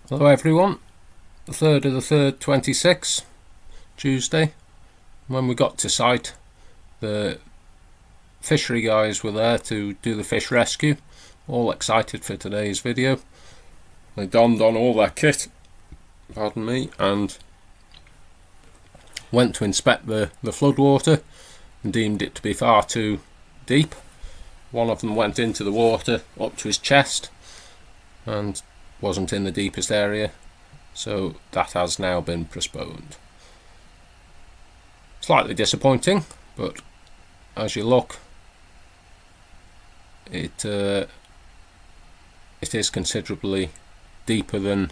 Hello everyone, the 3rd of the 3rd 26, Tuesday. When we got to site, the fishery guys were there to do the fish rescue, all excited for today's video. They donned on all their kit, pardon me, and went to inspect the floodwater and deemed it to be far too deep. One of them went into the water up to his chest and wasn't in the deepest area, so that has now been postponed. Slightly disappointing, but as you look, it is considerably deeper than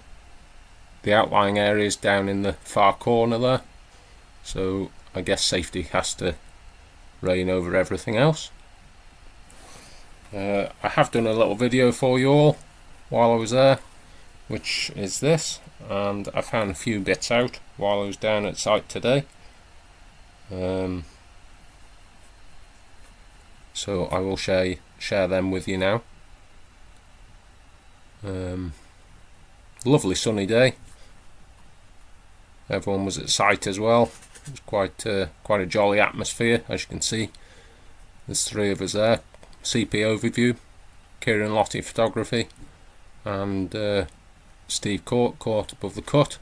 the outlying areas down in the far corner there, so I guess safety has to reign over everything else. I have done a little video for you all while I was there, which is this, and I found a few bits out while I was down at site today, so I will share them with you now. Lovely sunny day. Everyone was at site as well. It was quite a jolly atmosphere. As you can see, there's 3 of us there. CP overview, Kieran Lottie photography, and Steve caught above the cut,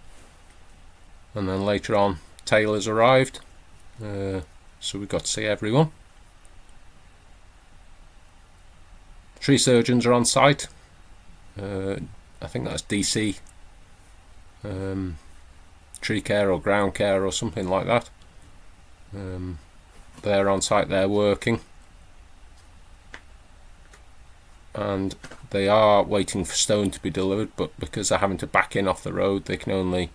and then later on Taylor's arrived, so we got to see everyone. Tree surgeons are on site. I think that's DC tree care or ground care or something like that. They're on site, they're working, and they are waiting for stone to be delivered, but because they're having to back in off the road, they can only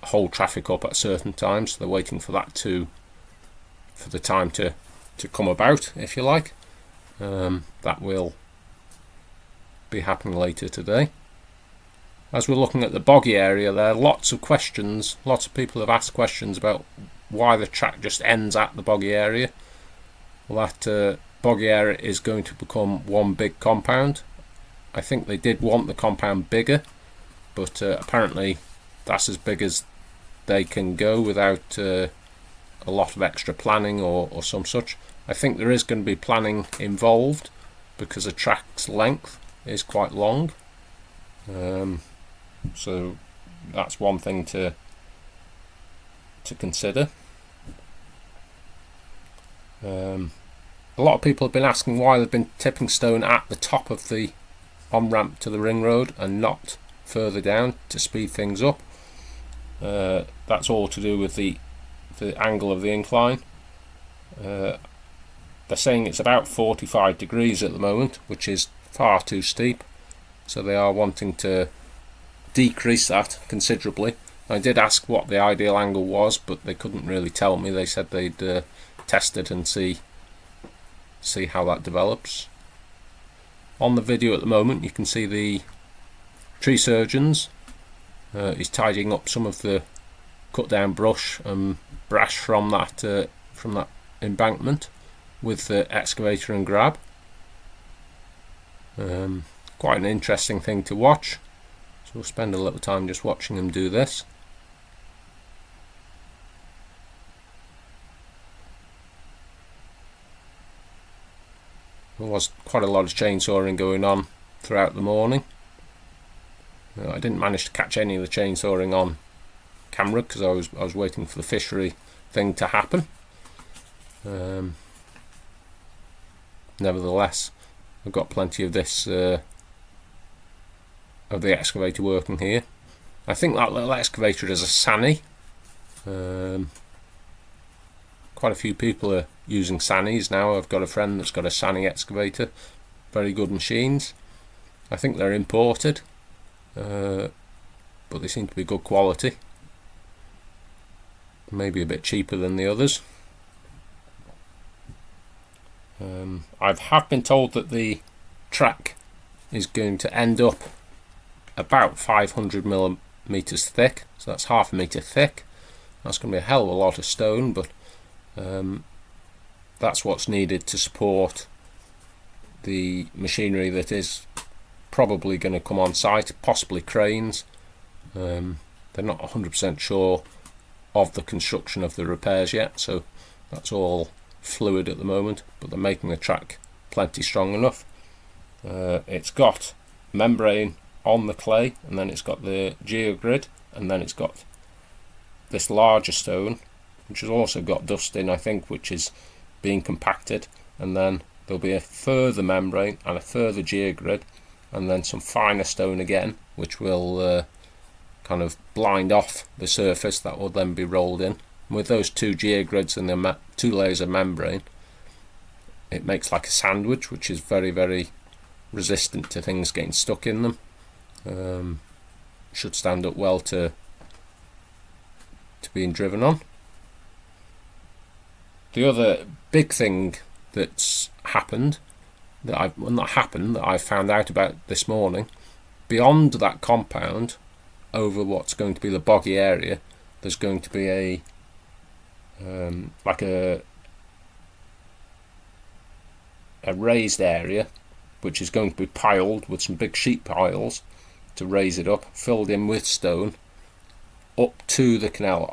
hold traffic up at certain times, so they're waiting for that for the time to come about, if you like. That will be happening later today. As we're looking at the boggy area there, lots of people have asked questions about why the track just ends at the boggy area. Well, that boggy area is going to become one big compound. I think they did want the compound bigger, but apparently that's as big as they can go without a lot of extra planning or some such. I think there is going to be planning involved because the track's length is quite long, so that's one thing to consider. A lot of people have been asking why they've been tipping stone at the top of the on-ramp to the ring road and not further down to speed things up. That's all to do with the angle of the incline. They're saying it's about 45 degrees at the moment, which is far too steep, so they are wanting to decrease that considerably. I did ask what the ideal angle was, but they couldn't really tell me. They said they'd test it and see how that develops. On the video at the moment you can see the tree surgeons. He's tidying up some of the cut down brush and brash from that embankment with the excavator and grab. Quite an interesting thing to watch, so we'll spend a little time just watching him do this. There was quite a lot of chainsawing going on throughout the morning. I didn't manage to catch any of the chainsawing on camera because I was waiting for the fishery thing to happen. Nevertheless, I've got plenty of this of the excavator working here. I think that little excavator is a Sani. Quite a few people are using Sanis now. I've got a friend that's got a Sani excavator. Very good machines. I think they're imported, but they seem to be good quality. Maybe a bit cheaper than the others. I have been told that the track is going to end up about 500 millimeters thick, so that's half a meter thick. That's going to be a hell of a lot of stone, but that's what's needed to support the machinery that is probably going to come on site, possibly cranes. They're not 100% sure of the construction of the repairs yet, so that's all fluid at the moment, but they're making the track plenty strong enough. It's got membrane on the clay, and then it's got the geogrid, and then it's got this larger stone which has also got dust in, I think, which is being compacted, and then there'll be a further membrane and a further geogrid, and then some finer stone again, which will kind of blind off the surface. That will then be rolled in. And with those two geogrids and the two layers of membrane, it makes like a sandwich, which is very, very resistant to things getting stuck in them. Should stand up well to being driven on. The other big thing that's happened, that I found out about this morning, beyond that compound, over what's going to be the boggy area, there's going to be a like a raised area, which is going to be piled with some big sheet piles to raise it up, filled in with stone, up to the canal,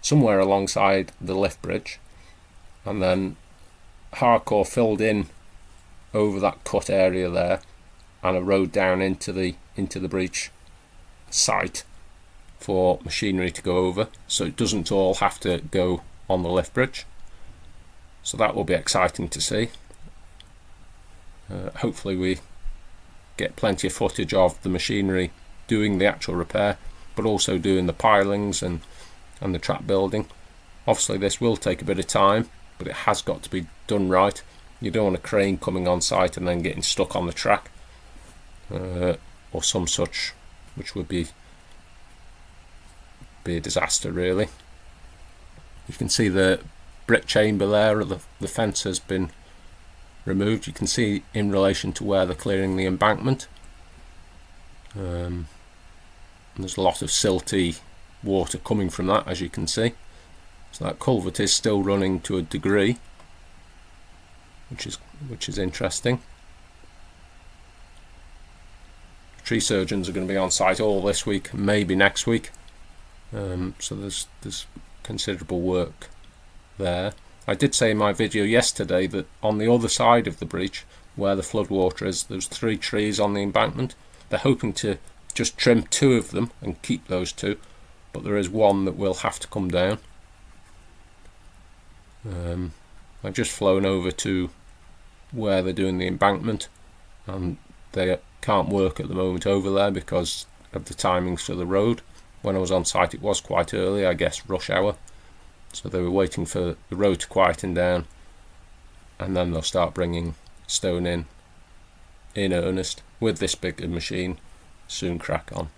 somewhere alongside the lift bridge, and then hardcore filled in over that cut area there, and a road down into the breach site for machinery to go over, so it doesn't all have to go on the lift bridge. So that will be exciting to see. Hopefully we get plenty of footage of the machinery doing the actual repair, but also doing the pilings and the track building. Obviously this will take a bit of time, but it has got to be done right. You don't want a crane coming on site and then getting stuck on the track, or some such, which would be a disaster really. You can see the brick chamber there, the fence has been removed. You can see in relation to where they're clearing the embankment. There's a lot of silty water coming from that, as you can see. So that culvert is still running to a degree, which is interesting. Tree surgeons are going to be on site all this week, maybe next week. So there's considerable work there. I did say in my video yesterday that on the other side of the breach, where the floodwater is, there's 3 trees on the embankment. They're hoping to just trim 2 of them and keep those 2, but there is one that will have to come down. I've just flown over to where they're doing the embankment, and they can't work at the moment over there because of the timings for the road. When I was on site it was quite early, I guess rush hour, so they were waiting for the road to quieten down, and then they'll start bringing stone in earnest with this big machine. Soon crack on.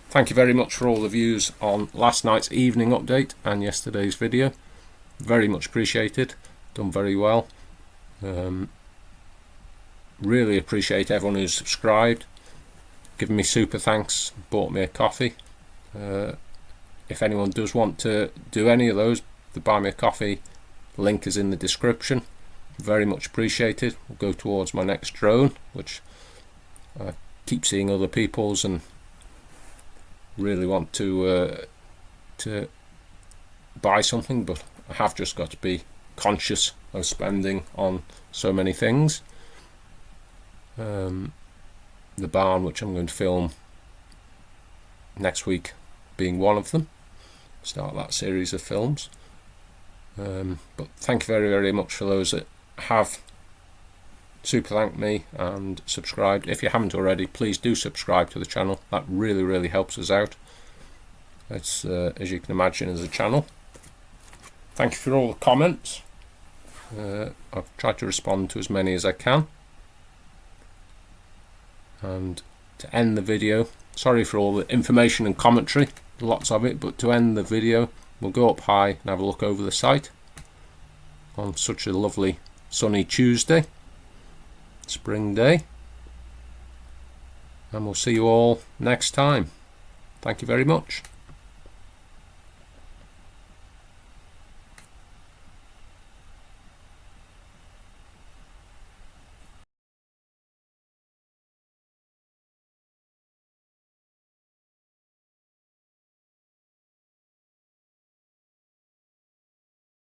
Thank you very much for all the views on last night's evening update and yesterday's video. Very much appreciated. Done very well. Really appreciate everyone who's subscribed, given me super thanks, bought me a coffee. If anyone does want to do any of those, the buy me a coffee link is in the description. Very much appreciated. We'll go towards my next drone, which I keep seeing other people's and really want to buy something, but I have just got to be conscious of spending on so many things. The barn, which I'm going to film next week, being one of them, start that series of films. But thank you very, very much for those that have super thanked me and subscribed. If you haven't already, please do subscribe to the channel. That really, really helps us out. It's as you can imagine, as a channel. Thank you for all the comments. I've tried to respond to as many as I can. And to end the video, sorry for all the information and commentary, lots of it, but to end the video, we'll go up high and have a look over the site on such a lovely sunny Tuesday, spring day, and we'll see you all next time. Thank you very much.